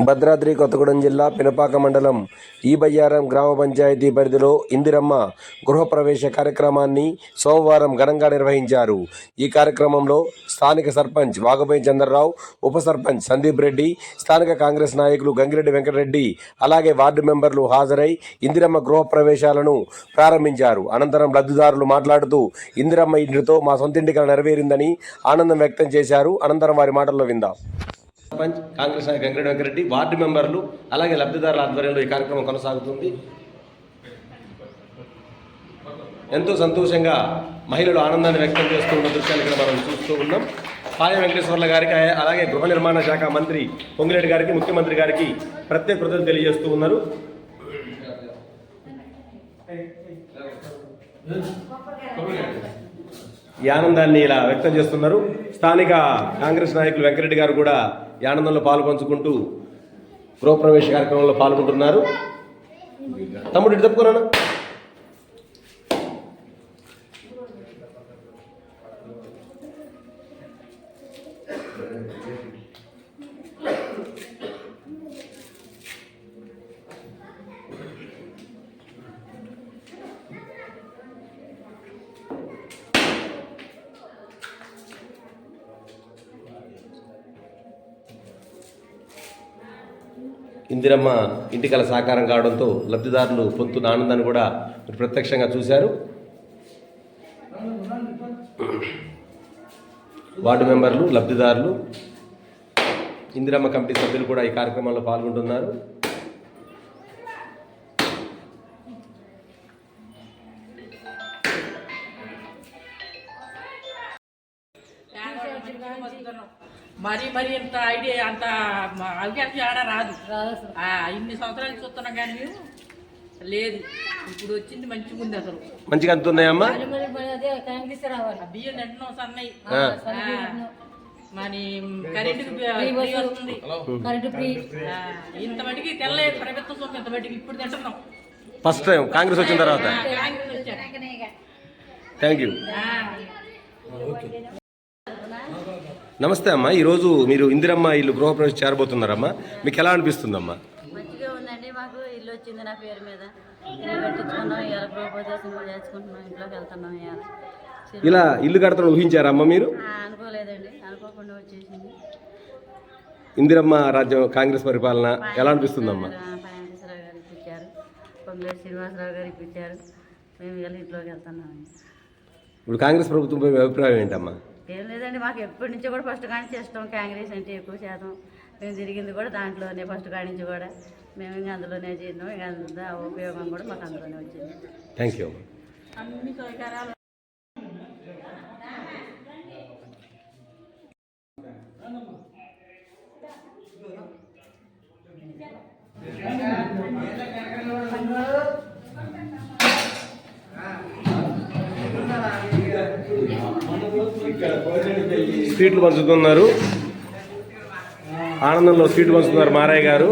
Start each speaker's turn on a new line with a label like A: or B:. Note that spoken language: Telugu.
A: భద్రాద్రి కొత్తగూడెం జిల్లా పినపాక మండలం ఈబయ్యారం గ్రామ పంచాయతీ పరిధిలో ఇందిరమ్మ గృహప్రవేశ కార్యక్రమాన్ని సోమవారం ఘనంగా నిర్వహించారు. ఈ కార్యక్రమంలో స్థానిక సర్పంచ్ వాగబోయి చంద్రరావు, ఉప సర్పంచ్ సందీప్ రెడ్డి, స్థానిక కాంగ్రెస్ నాయకులు గంగిరెడ్డి వెంకటరెడ్డి, అలాగే వార్డు మెంబర్లు హాజరై ఇందిరమ్మ గృహప్రవేశాలను ప్రారంభించారు. అనంతరం లబ్ధిదారులు మాట్లాడుతూ ఇందిరమ్మ ఇంటితో మా సొంతింటి కల నెరవేరిందని ఆనందం వ్యక్తం చేశారు. అనంతరం వారి మాటల్లో విందాం. సర్పంచ్ కాంగ్రెస్ నాయకులు గంగిరెడ్డి వెంకటరెడ్డి, వార్డు మెంబర్లు, అలాగే లబ్ధిదారుల ఆధ్వర్యంలో ఈ కార్యక్రమం కొనసాగుతుంది. ఎంతో సంతోషంగా మహిళలు ఆనందాన్ని వ్యక్తం చేస్తూ ఉన్న దృశ్యాలు ఇక్కడ మనం చూస్తూ ఉన్నాం. పాయ వెంకటేశ్వర్ల గారికి, అలాగే గృహ నిర్మాణ శాఖ మంత్రి పొంగిరెడ్డి గారికి, ముఖ్యమంత్రి గారికి ప్రత్యేక కృతజ్ఞతలు తెలియజేస్తూ ఉన్నారు. ఈ ఆనందాన్ని ఇలా వ్యక్తం చేస్తున్నారు. స్థానిక కాంగ్రెస్ నాయకులు వెంకరెడ్డి గారు కూడా ఈ ఆనందంలో పాల్పంచుకుంటూ గృహప్రవేశ కార్యక్రమంలో పాల్గొంటున్నారు. తమ్ముడు ఇటు తప్పుకున్నాను. ఇందిరమ్మ ఇంటికల సాకారం కావడంతో లబ్ధిదారులు పొందుతున్న ఆనందాన్ని కూడా ప్రత్యక్షంగా చూశారు. వార్డు మెంబర్లు, లబ్ధిదారులు, ఇందిరమ్మ కమిటీ సభ్యులు కూడా ఈ కార్యక్రమంలో పాల్గొంటున్నారు.
B: మరి ఇంత ఐడియా అంత అవకాశం ఆడ రాదు. ఇన్ని సంవత్సరాలు చూస్తున్నాం కానీ మేము లేదు. ఇప్పుడు వచ్చింది మంచిగా ఉంది. అసలు
A: మంచిగా అంతున్నాయమ్మా.
B: బియ్యం ఎంటనో సన్నయి, మరి కరెంటు వస్తుంది. ఇంత మటుకి తెల్ల ప్రభుత్వం సొమ్ము ఇంత మటుకి ఇప్పుడు తింటున్నాం.
A: ఫస్ట్ టైం కాంగ్రెస్ వచ్చిన తర్వాత. Thank you. నమస్తే అమ్మా. ఈరోజు మీరు ఇందిరమ్మ ఇల్లు గృహప్రవేశం చేరబోతున్నారమ్మా. మీకు ఎలా అనిపిస్తుందమ్మా?
C: మంచిగా ఉందండి. మాకు ఇల్లు వచ్చింది నా పేరు మీద. ఇల్లు కట్టించుకున్నాం, ఇవాళ గృహప్రవేశం చేసుకుంటున్నాం, ఇంట్లోకి వెళ్తున్నాం.
A: ఇలా ఇల్లు కడతాను ఊహించారమ్మా మీరు?
C: అనుకోలేదండి, అనుకోకుండా వచ్చేసింది.
A: ఇందిరమ్మ రాజ్యం కాంగ్రెస్ పరిపాలన ఎలా అనిపిస్తుందమ్మా?
C: వెంకటేశ్వరరావు గారు ఇప్పించారు, పొంగులేటి శ్రీనివాసరావు గారు ఇప్పించారు. మేము ఇవాళ ఇంట్లోకి వెళ్తున్నాం.
A: ఇప్పుడు కాంగ్రెస్ ప్రభుత్వంపై మీ అభిప్రాయం ఏంటమ్మా?
C: ఏం లేదండి, మాకు ఎప్పటి నుంచో కూడా ఫస్ట్ కాడి నుంచి ఇష్టం. కాంగ్రెస్ అంటే ఎక్కువ శాతం మేము తిరిగింది కూడా దాంట్లోనే. ఫస్ట్ కాడి నుంచి కూడా మేము ఇంకా అందులోనే చేసినాం. ఇంకా అంత ఉపయోగం కూడా మాకు అందులోనే వచ్చింది.
A: Thank you.
B: అన్ని సౌకర్యాలు
A: స్వీట్లు పంచుతున్నారు. ఆనందంలో స్వీట్లు పంచుతున్నారు మారయ్య గారు.